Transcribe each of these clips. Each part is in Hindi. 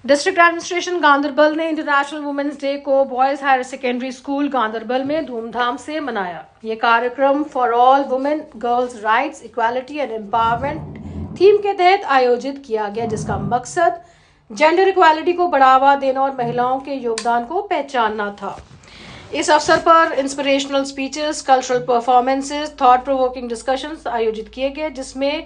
डिस्ट्रिक्ट एडमिनिस्ट्रेशन गांधरबल ने इंटरनेशनल वुमेन्स डे को boys higher secondary school Ganderbal में धूमधाम से मनाया। ये कार्यक्रम for all women girls rights equality and empowerment theme के तहत आयोजित किया गया, जिसका मकसद जेंडर इक्वालिटी को बढ़ावा देना और महिलाओं के योगदान को पहचानना था। इस अवसर पर inspirational speeches, cultural performances, thought provoking discussions आयोजित किए गए, जिसमें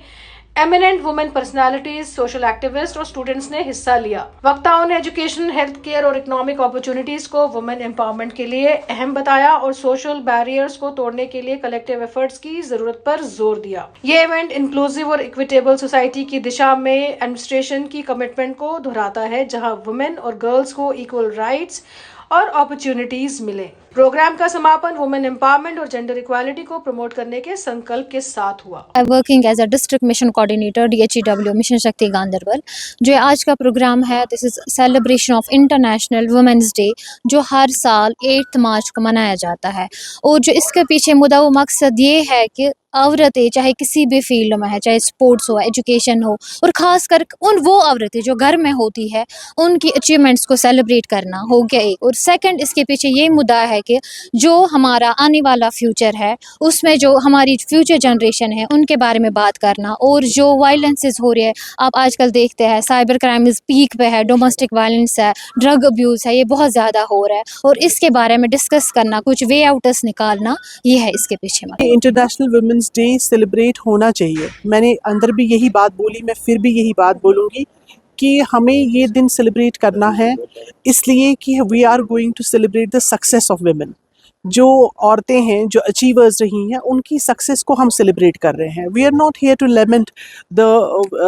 eminent women personalities, social activist और स्टूडेंट्स ने हिस्सा लिया। वक्ताओं ने एजुकेशन, हेल्थ केयर और इकोनॉमिक अपॉर्चुनिटीज को वुमेन एम्पावरमेंट के लिए अहम बताया और सोशल बैरियर्स को तोड़ने के लिए कलेक्टिव एफर्ट्स की जरूरत पर जोर दिया। ये इवेंट इंक्लूसिव और इक्विटेबल सोसाइटी की दिशा में एडमिनिस्ट्रेशन की कमिटमेंट को दोहराता है, जहां वुमेन और गर्ल्स को इक्वल राइट्स और अपॉर्चुनिटीज मिले। प्रोग्राम का समापन वुमेन एम्पावरमेंट और जेंडर इक्वालिटी को प्रमोट करने के संकल्प के साथ हुआ। Working as a district mission coordinator DHEW mission Shakti Ganderbal. जो आज का प्रोग्राम है, this is celebration of international women's day, जो हर साल 8 मार्च को मनाया जाता है। और जो इसके पीछे मुद्दा व मकसद ये है कि औरतें चाहे किसी भी फील्ड में है, चाहे स्पोर्ट्स हो, एजुकेशन हो, और ख़ासकर वो औरतें जो घर में होती है, उनकी अचीवमेंट्स को सेलिब्रेट करना हो गया एक। और सेकंड, इसके पीछे ये मुद्दा है कि जो हमारा आने वाला फ्यूचर है, उसमें जो हमारी फ्यूचर जनरेशन है, उनके बारे में बात करना। और जो वायलेंसेस हो रहे हैं, आप आजकल देखते हैं साइबर क्राइम पीक पे है, डोमेस्टिक वायलेंस है, ड्रग अब्यूज़ है, ये बहुत ज़्यादा हो रहा है, और इसके बारे में डिस्कस करना, कुछ वे आउटर्स निकालना, ये है इसके पीछे। इंटरनेशनल वुमेन्स डे सेलिब्रेट होना चाहिए। मैंने अंदर भी यही बात बोली, मैं फिर भी यही बात बोलूँगी कि हमें ये दिन सेलिब्रेट करना है, इसलिए कि we are going to celebrate the success of women. जो औरतें हैं, जो अचीवर्स रही हैं, उनकी सक्सेस को हम सेलिब्रेट कर रहे हैं। We are not here to lament the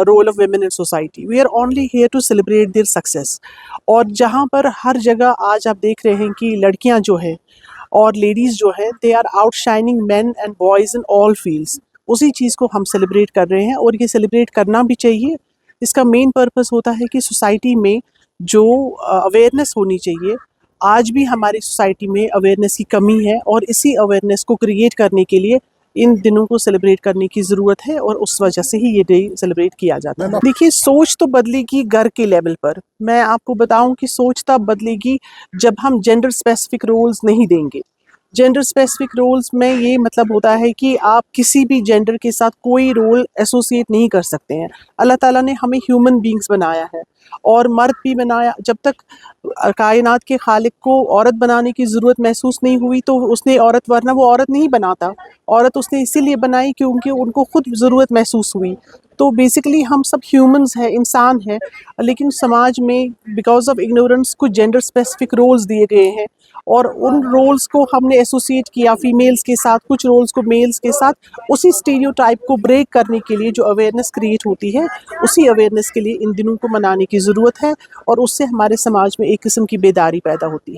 role of women in society, we are only here to celebrate their success. और जहाँ पर हर जगह आज आप देख रहे हैं कि लड़कियाँ जो है और लेडीज़ जो है, they are outshining men and boys in all fields, उसी चीज़ को हम सेलिब्रेट कर रहे हैं और ये सेलिब्रेट करना भी चाहिए। इसका मेन पर्पस होता है कि सोसाइटी में जो अवेयरनेस होनी चाहिए, आज भी हमारी सोसाइटी में अवेयरनेस की कमी है और इसी अवेयरनेस को क्रिएट करने के लिए इन दिनों को सेलिब्रेट करने की ज़रूरत है और उस वजह से ही ये डे सेलिब्रेट किया जाता है। देखिए, सोच तो बदलेगी घर के लेवल पर। मैं आपको बताऊं कि सोच तब बदलेगी जब हम जेंडर स्पेसिफिक रोल्स नहीं देंगे। जेंडर स्पेसिफिक रोल्स में ये मतलब होता है कि आप किसी भी जेंडर के साथ कोई रोल एसोसिएट नहीं कर सकते हैं। अल्लाह ताला ने हमें ह्यूमन बींग्स बनाया है और मर्द भी बनाया। जब तक कायनात के खालिक को औरत बनाने की ज़रूरत महसूस नहीं हुई तो उसने औरत, वरना वो औरत नहीं बनाता। औरत उसने इसीलिए बनाई क्योंकि उनको खुद ज़रूरत महसूस हुई। तो बेसिकली हम सब ह्यूमंस हैं, इंसान हैं, लेकिन समाज में बिकॉज ऑफ इग्नोरेंस कुछ जेंडर स्पेसिफिक रोल्स दिए गए हैं और उन रोल्स को हमने एसोसिएट किया फीमेल्स के साथ, कुछ रोल्स को मेल्स के साथ। उसी स्टीरियोटाइप को ब्रेक करने के लिए जो अवेयरनेस क्रिएट होती है, उसी अवेयरनेस के लिए इन दिनों को मनाने की ज़रूरत है और उससे हमारे समाज में एक किस्म की बेदारी पैदा होती है।